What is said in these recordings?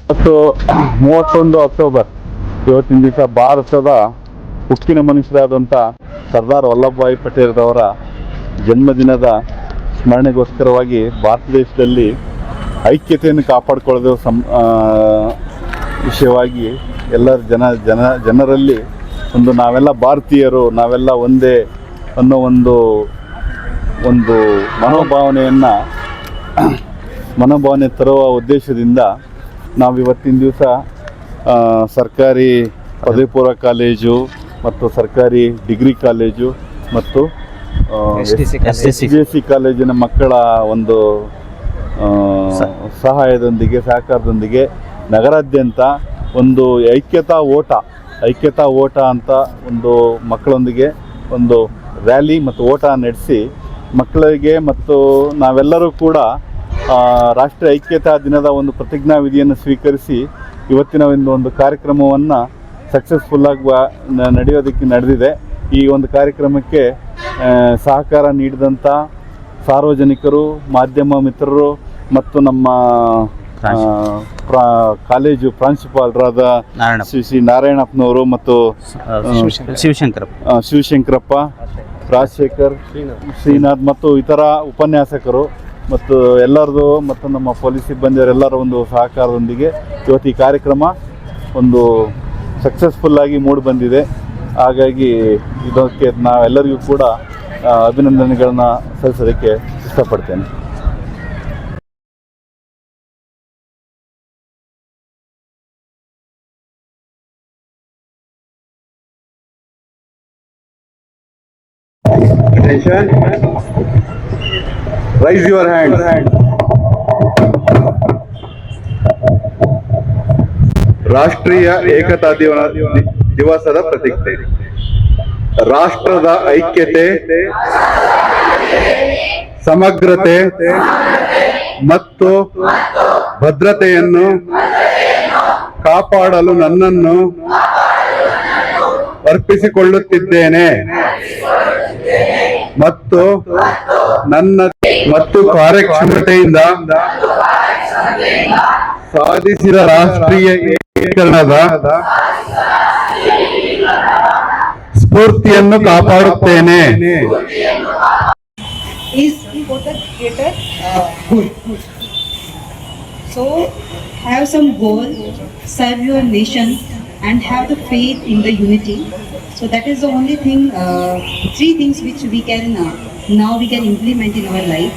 ಮತ್ತು 31 ಅಕ್ಟೋಬರ್ ಇವತ್ತಿನ ದಿವಸ ಭಾರತದ ಉಕ್ಕಿನ ಮನುಷ್ಯರಾದಂಥ ಸರ್ದಾರ್ ವಲ್ಲಭಭಾಯಿ ಪಟೇಲ್ರವರ ಜನ್ಮದಿನದ ಸ್ಮರಣೆಗೋಸ್ಕರವಾಗಿ ಭಾರತ ದೇಶದಲ್ಲಿ ಐಕ್ಯತೆಯನ್ನು ಕಾಪಾಡಿಕೊಳ್ಳೋದು ವಿಷಯವಾಗಿ ಎಲ್ಲರ ಜನರಲ್ಲಿ ನಾವೆಲ್ಲ ಭಾರತೀಯರು, ನಾವೆಲ್ಲ ಒಂದೇ ಅನ್ನೋ ಒಂದು ಮನೋಭಾವನೆ ತರುವ ಉದ್ದೇಶದಿಂದ ನಾವು ಇವತ್ತಿನ ದಿವಸ ಸರ್ಕಾರಿ ಪದವಿ ಪೂರ್ವ ಕಾಲೇಜು ಮತ್ತು ಸರ್ಕಾರಿ ಡಿಗ್ರಿ ಕಾಲೇಜು ಮತ್ತು SJC ಕಾಲೇಜಿನ ಮಕ್ಕಳ ಒಂದು ಸಹಕಾರದೊಂದಿಗೆ ನಗರಾದ್ಯಂತ ಒಂದು ಐಕ್ಯತಾ ಓಟ ಅಂತ ಒಂದು ಮಕ್ಕಳೊಂದಿಗೆ ಒಂದು ರ್ಯಾಲಿ ಮತ್ತು ಓಟ ನಡೆಸಿ ಮಕ್ಕಳಿಗೆ ಮತ್ತು ನಾವೆಲ್ಲರೂ ಕೂಡ ರಾಷ್ಟ್ರೀಯ ಐಕ್ಯತಾ ದಿನದ ಒಂದು ಪ್ರತಿಜ್ಞಾ ವಿಧಿಯನ್ನು ಸ್ವೀಕರಿಸಿ ಇವತ್ತಿನ ಒಂದು ಕಾರ್ಯಕ್ರಮವನ್ನು ಸಕ್ಸಸ್ಫುಲ್ಲಾಗಿ ನಡೆದಿದೆ. ಈ ಒಂದು ಕಾರ್ಯಕ್ರಮಕ್ಕೆ ಸಹಕಾರ ನೀಡಿದಂಥ ಸಾರ್ವಜನಿಕರು, ಮಾಧ್ಯಮ ಮಿತ್ರರು ಮತ್ತು ನಮ್ಮ ಕಾಲೇಜು ಪ್ರಾಂಶುಪಾಲರಾದ ಶ್ರೀ ನಾರಾಯಣಪ್ಪನವರು ಮತ್ತು ಶಿವಶಂಕರಪ್ಪ, ರಾಜಶೇಖರ್, ಶ್ರೀನಾಥ್ ಮತ್ತು ಇತರ ಉಪನ್ಯಾಸಕರು ಮತ್ತು ಎಲ್ಲರದು ಮತ್ತು ನಮ್ಮ ಪೊಲೀಸ್ ಸಿಬ್ಬಂದಿಯವರೆಲ್ಲರ ಒಂದು ಸಹಕಾರದೊಂದಿಗೆ ಇವತ್ತು ಈ ಕಾರ್ಯಕ್ರಮ ಒಂದು ಸಕ್ಸಸ್ಫುಲ್ಲಾಗಿ ಮೂಡಿ ಬಂದಿದೆ. ಹಾಗಾಗಿ ಇದಕ್ಕೆ ನಾವೆಲ್ಲರಿಗೂ ಕೂಡ ಅಭಿನಂದನೆಗಳನ್ನ ಸಲ್ಲಿಸೋದಕ್ಕೆ ಇಷ್ಟಪಡ್ತೇನೆ. Attention. Raise your hand. ರಾಷ್ಟ್ರೀಯ ಏಕತಾ ದಿವಸದ ಪ್ರತಿಜ್ಞೆ. ರಾಷ್ಟ್ರದ ಐಕ್ಯತೆ, ಸಮಗ್ರತೆ ಮತ್ತು ಭದ್ರತೆಯನ್ನು ಕಾಪಾಡಲು ನನ್ನನ್ನು ಅರ್ಪಿಸಿಕೊಳ್ಳುತ್ತಿದ್ದೇನೆ ಮತ್ತು ಕಾರ್ಯಕ್ಷಮತೆಯಿಂದ ಸಾಧಿಸಿದ ರಾಷ್ಟ್ರೀಯ ಏಕೀಕರಣದ ಸ್ಫೂರ್ತಿಯನ್ನು ಕಾಪಾಡುತ್ತೇನೆ. So have some goal, serve your nation and have the faith in the unity. So that is the only thing, three things which we can now implement in our life.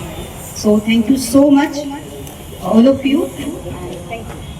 So thank you so much, all of you. Thank you.